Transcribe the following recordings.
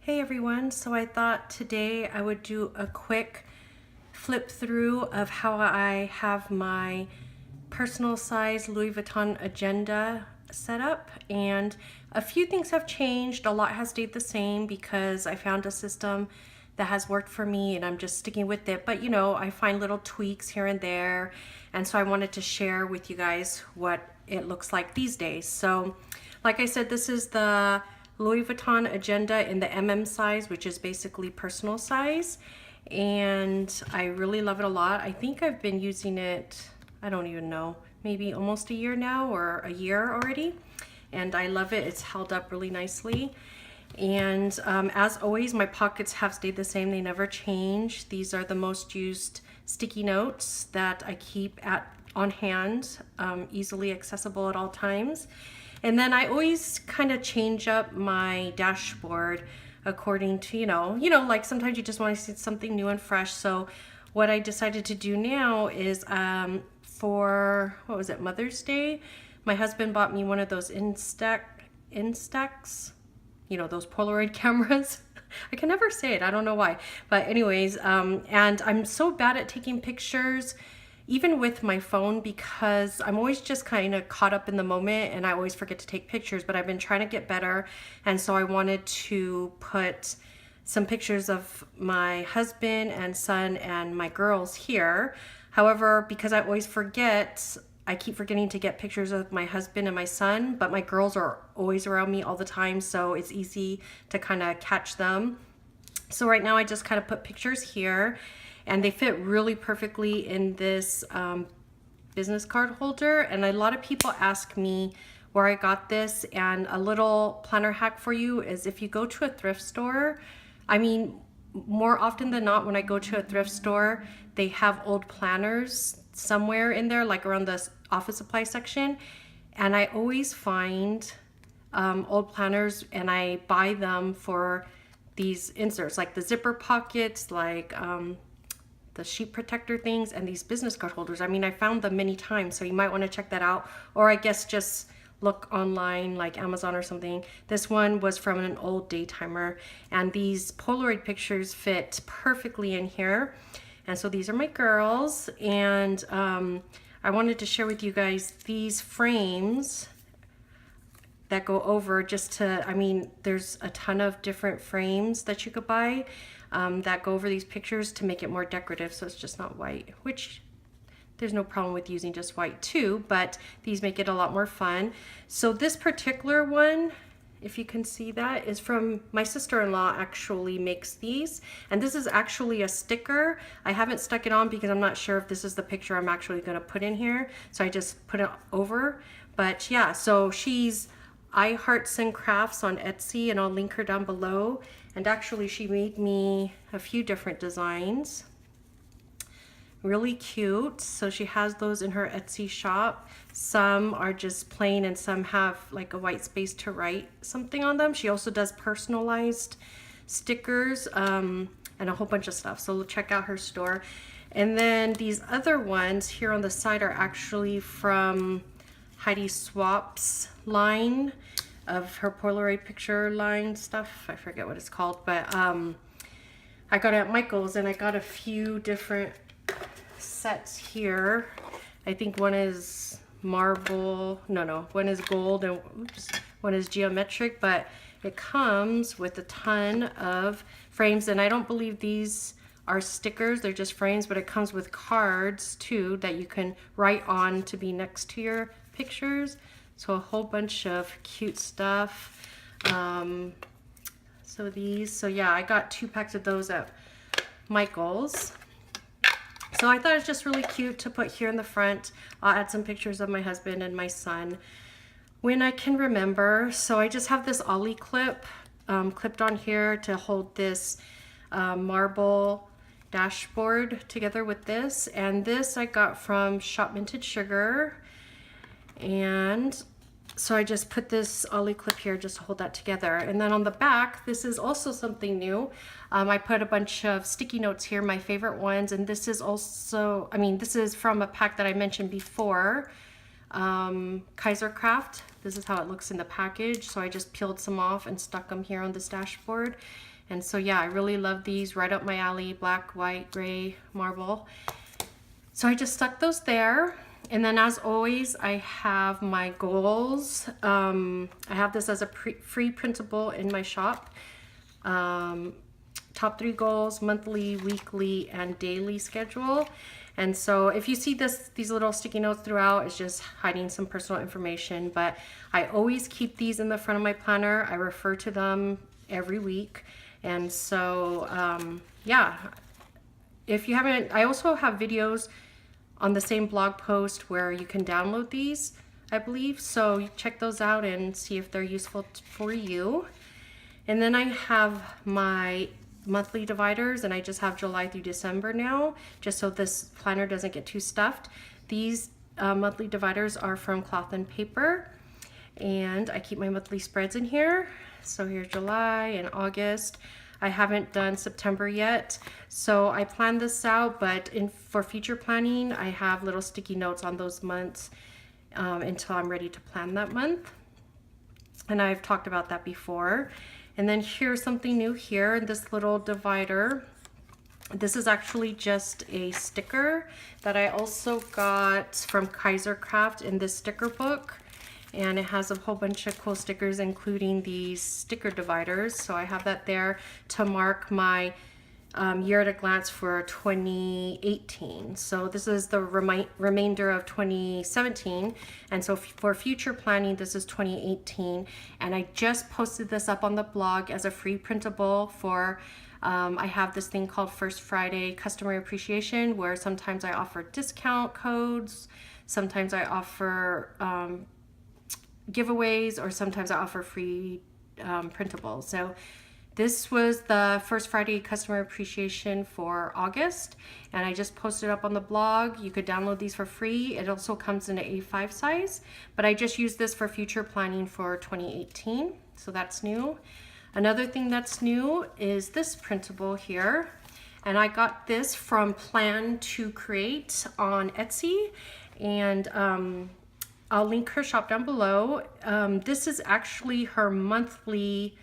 Hey everyone, so I thought today I would do a quick flip through of how I have my personal size Louis Vuitton agenda set up, and a few things have changed. A lot has stayed the same because I found a system that has worked for me and I'm just sticking with it. But you know, I find little tweaks here and there, and so I wanted to share with you guys what it looks like these days. So like I said, this is the Louis Vuitton agenda in the size, which is basically personal size, and I really love it a lot. I think I've been using it, I don't even know, maybe almost a year now, or a year already, and I love it. It's held up really nicely. And as always, my pockets have stayed the same. They never change. These are the most used sticky notes that I keep on hand, easily accessible at all times. And then I always kind of change up my dashboard according to, like sometimes you just want to see something new and fresh. So what I decided to do now is for, what was it, Mother's Day, my husband bought me one of those Instax, those Polaroid cameras. I can never say it, I don't know why. But anyways, and I'm so bad at taking pictures, even with my phone, because I'm always just kind of caught up in the moment and I always forget to take pictures, but I've been trying to get better. And so I wanted to put some pictures of my husband and son and my girls here. However, because I always forget, I keep forgetting to get pictures of my husband and my son, but my girls are always around me all the time, so it's easy to kind of catch them. So right now I just kind of put pictures here, and they fit really perfectly in this business card holder. And a lot of people ask me where I got this, and a little planner hack for you is if you go to a thrift store, more often than not, when I go to a thrift store, they have old planners somewhere in there, like around the office supply section. And I always find old planners, and I buy them for these inserts, like the zipper pockets, like the sheet protector things, and these business card holders. I found them many times, so you might want to check that out. Or I guess just look online, like Amazon or something. This one was from an old daytimer, and these Polaroid pictures fit perfectly in here. And so these are my girls, and I wanted to share with you guys these frames that go over there's a ton of different frames that you could buy that go over these pictures to make it more decorative, so it's just not white, which there's no problem with using just white too, but these make it a lot more fun. So this particular one, if you can see that, is from my sister-in-law. Actually makes these, and this is actually a sticker. I haven't stuck it on because I'm not sure if this is the picture I'm actually going to put in here, so I just put it over. But yeah, so she's I Heart Sin Crafts on Etsy, and I'll link her down below. And actually she made me a few different designs, really cute. So she has those in her Etsy shop. Some are just plain and some have like a white space to write something on them. She also does personalized stickers and a whole bunch of stuff, so check out her store. And then these other ones here on the side are actually from Heidi Swap's line of her Polaroid picture line stuff. I forget what it's called, but I got it at Michael's, and I got a few different sets here. I think one is marble, one is gold, and one is geometric, but it comes with a ton of frames. And I don't believe these are stickers, they're just frames, but it comes with cards too that you can write on to be next to your pictures. So a whole bunch of cute stuff. So yeah, I got 2 packs of those at Michael's. So I thought it was just really cute to put here in the front. I'll add some pictures of my husband and my son when I can remember. So I just have this ollie clip clipped on here to hold this marble dashboard together with this. And this I got from Shop Minted Sugar. And so I just put this ollie clip here just to hold that together. And then on the back, this is also something new. I put a bunch of sticky notes here, my favorite ones. And this is also, this is from a pack that I mentioned before, Kaiser Craft. This is how it looks in the package. So I just peeled some off and stuck them here on this dashboard. And so yeah, I really love these, right up my alley, black, white, gray, marble. So I just stuck those there. And then as always, I have my goals. I have this as a free printable in my shop. Top 3 goals, monthly, weekly, and daily schedule. And so if you see these little sticky notes throughout, it's just hiding some personal information, but I always keep these in the front of my planner. I refer to them every week. And so, yeah, if you haven't, I also have videos on the same blog post where you can download these, I believe. So check those out and see if they're useful for you. And then I have my monthly dividers, and I just have July through December now, just so this planner doesn't get too stuffed. These monthly dividers are from Cloth and Paper, and I keep my monthly spreads in here. So here's July and August. I haven't done September yet, so I planned this out, but for future planning, I have little sticky notes on those months until I'm ready to plan that month. And I've talked about that before. And then here's something new here, this little divider. This is actually just a sticker that I also got from Kaiser Craft in this sticker book. And it has a whole bunch of cool stickers, including these sticker dividers. So I have that there to mark my year at a glance for 2018. So this is the remainder of 2017, and so for future planning, this is 2018. And I just posted this up on the blog as a free printable for I have this thing called First Friday Customer Appreciation, where sometimes I offer discount codes, sometimes I offer giveaways, or sometimes I offer free printables. So this was the First Friday Customer Appreciation for August, and I just posted up on the blog. You could download these for free. It also comes in an A5 size, but I just used this for future planning for 2018, so that's new. Another thing that's new is this printable here, and I got this from Plan to Create on Etsy, and I'll link her shop down below. This is actually her monthly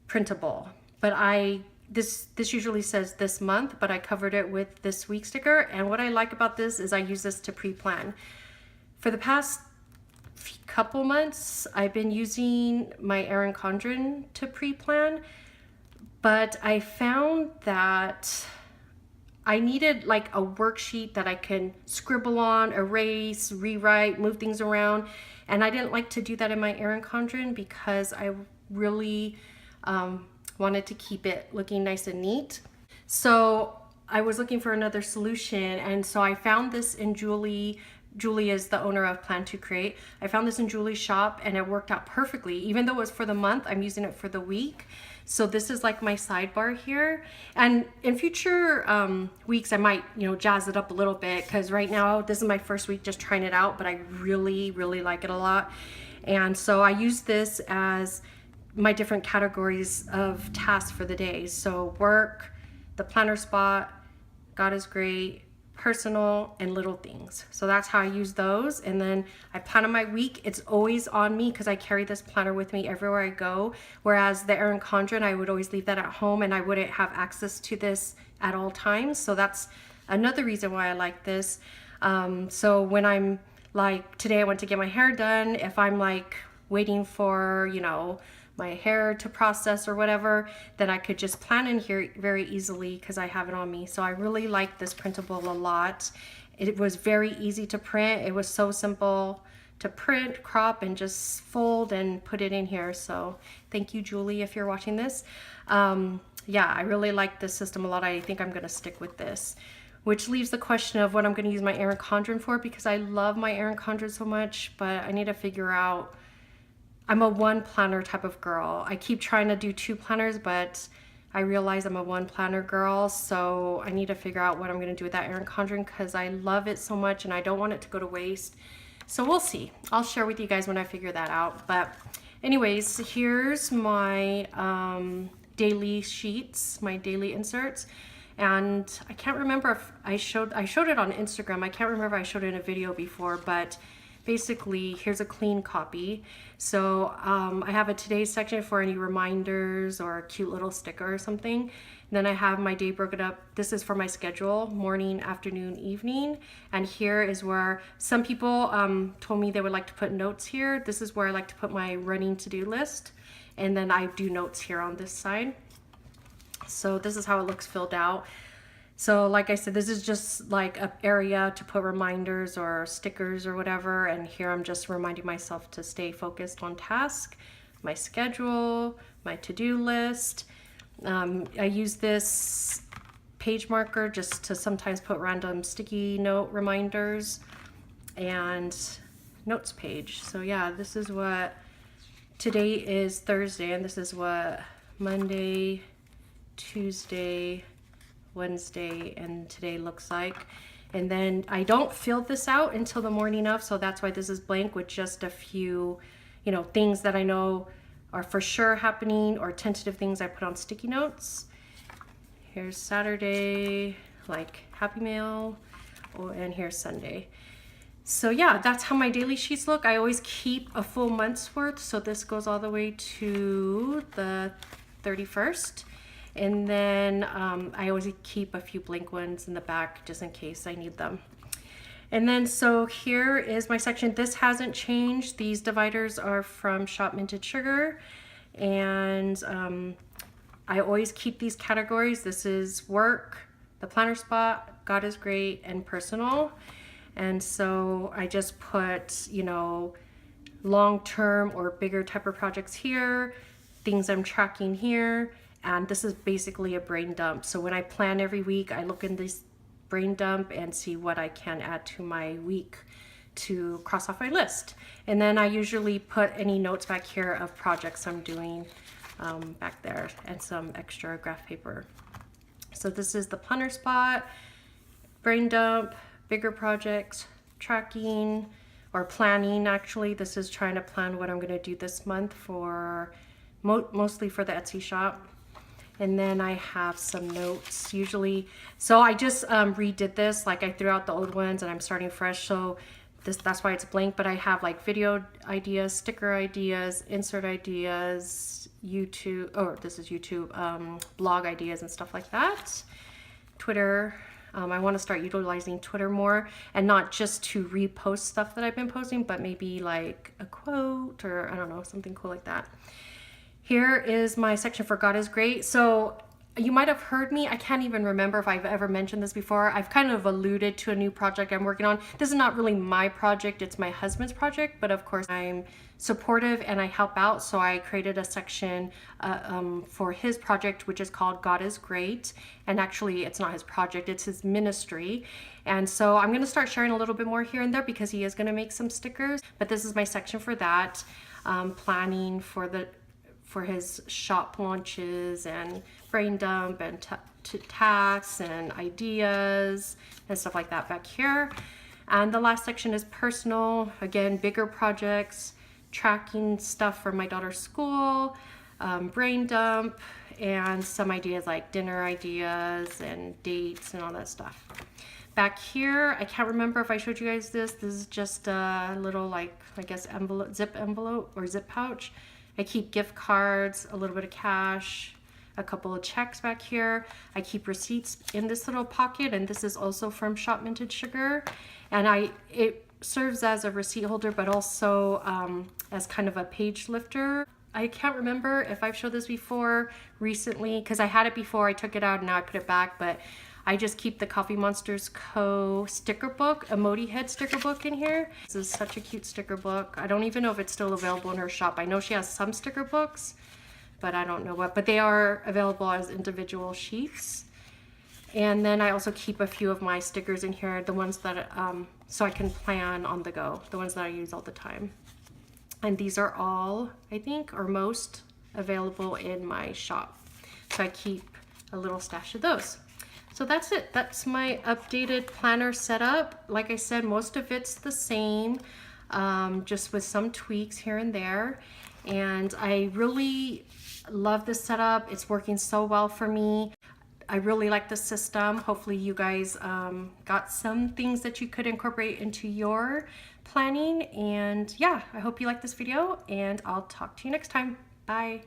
printable, but this usually says this month, but I covered it with this week sticker. And what I like about this is I use this to pre-plan. For the past couple months, I've been using my Erin Condren to pre-plan, but I found that I needed like a worksheet that I can scribble on, erase, rewrite, move things around, and I didn't like to do that in my Erin Condren because I really wanted to keep it looking nice and neat. So I was looking for another solution, and so I found this in Julie. Julie is the owner of Plan to Create. I found this in Julie's shop, and it worked out perfectly. Even though it was for the month, I'm using it for the week. So this is like my sidebar here. And in future weeks, I might, jazz it up a little bit, because right now this is my first week just trying it out, but I really, really like it a lot. And so I use this as my different categories of tasks for the day. So work, the planner spot, God is great, personal, and little things. So that's how I use those. And then I plan on my week. It's always on me because I carry this planner with me everywhere I go. Whereas the Erin Condren, I would always leave that at home and I wouldn't have access to this at all times. So that's another reason why I like this. So when I'm like, today I went to get my hair done, if I'm like waiting for, my hair to process or whatever, then I could just plan in here very easily because I have it on me. So I really like this printable a lot. It was very easy to print. It was so simple to print, crop, and just fold and put it in here. So thank you, Julie, if you're watching this. Yeah, I really like this system a lot. I think I'm gonna stick with this, which leaves the question of what I'm gonna use my Erin Condren for, because I love my Erin Condren so much, but I need to figure out, I'm a one planner type of girl. I keep trying to do 2 planners, but I realize I'm a 1 planner girl. So I need to figure out what I'm gonna do with that Erin Condren, because I love it so much and I don't want it to go to waste. So we'll see. I'll share with you guys when I figure that out. But anyways, here's my daily sheets, my daily inserts. And I can't remember if I showed it on Instagram. I can't remember if I showed it in a video before, but basically, here's a clean copy. So I have a today's section for any reminders or a cute little sticker or something. And then I have my day broken up. This is for my schedule, morning, afternoon, evening. And here is where some people told me they would like to put notes here. This is where I like to put my running to-do list. And then I do notes here on this side. So this is how it looks filled out. So like I said, this is just like an area to put reminders or stickers or whatever. And here I'm just reminding myself to stay focused on task, my schedule, my to-do list. I use this page marker just to sometimes put random sticky note reminders and notes page. So yeah, this is what today is Thursday, and this is what Monday, Tuesday, Wednesday, and today looks like. And then I don't fill this out until the morning of, so that's why this is blank with just a few, you know, things that I know are for sure happening or tentative things I put on sticky notes. Here's Saturday, like Happy Mail, and here's Sunday. So yeah, that's how my daily sheets look. I always keep a full month's worth, so this goes all the way to the 31st. And then I always keep a few blank ones in the back just in case I need them. And then so here is my section. This hasn't changed. These dividers are from Shop Minted Sugar. And I always keep these categories. This is work, the planner spot, God is great, and personal. And so I just put, you know, long-term or bigger type of projects here, things I'm tracking here. And this is basically a brain dump. So when I plan every week, I look in this brain dump and see what I can add to my week to cross off my list. And then I usually put any notes back here of projects I'm doing back there and some extra graph paper. So this is the planner spot, brain dump, bigger projects, tracking, or planning actually. This is trying to plan what I'm gonna do this month for, mostly for the Etsy shop. And then I have some notes usually. So I just redid this, like I threw out the old ones and I'm starting fresh. So that's why it's blank, but I have like video ideas, sticker ideas, insert ideas, YouTube, oh, this is YouTube, blog ideas and stuff like that. Twitter, I want to start utilizing Twitter more and not just to repost stuff that I've been posting, but maybe like a quote or I don't know, something cool like that. Here is my section for God is Great. So you might have heard me. I can't even remember if I've ever mentioned this before. I've kind of alluded to a new project I'm working on. This is not really my project. It's my husband's project, but of course I'm supportive and I help out. So I created a section for his project, which is called God is Great. And actually it's not his project, it's his ministry. And so I'm gonna start sharing a little bit more here and there because he is gonna make some stickers, but this is my section for that. Planning for his shop launches and brain dump and tasks and ideas and stuff like that back here. And the last section is personal, again, bigger projects, tracking stuff for my daughter's school, brain dump, and some ideas like dinner ideas and dates and all that stuff. Back here, I can't remember if I showed you guys this. This is just a little, like, I guess zip envelope or zip pouch. I keep gift cards, a little bit of cash, a couple of checks back here. I keep receipts in this little pocket, and this is also from Shop Minted Sugar. And it serves as a receipt holder, but also as kind of a page lifter. I can't remember if I've showed this before recently, because I had it before, I took it out and now I put it back, but I just keep the Coffee Monsters Co. sticker book, emoji head sticker book in here. This is such a cute sticker book. I don't even know if it's still available in her shop. I know she has some sticker books, but I don't know what, but they are available as individual sheets. And then I also keep a few of my stickers in here, the ones that, so I can plan on the go, the ones that I use all the time. And these are all, I think, or most available in my shop. So I keep a little stash of those. So that's it. That's my updated planner setup. Like I said, most of it's the same, just with some tweaks here and there. And I really love this setup. It's working so well for me. I really like the system. Hopefully you guys got some things that you could incorporate into your planning. And yeah, I hope you like this video, and I'll talk to you next time. Bye.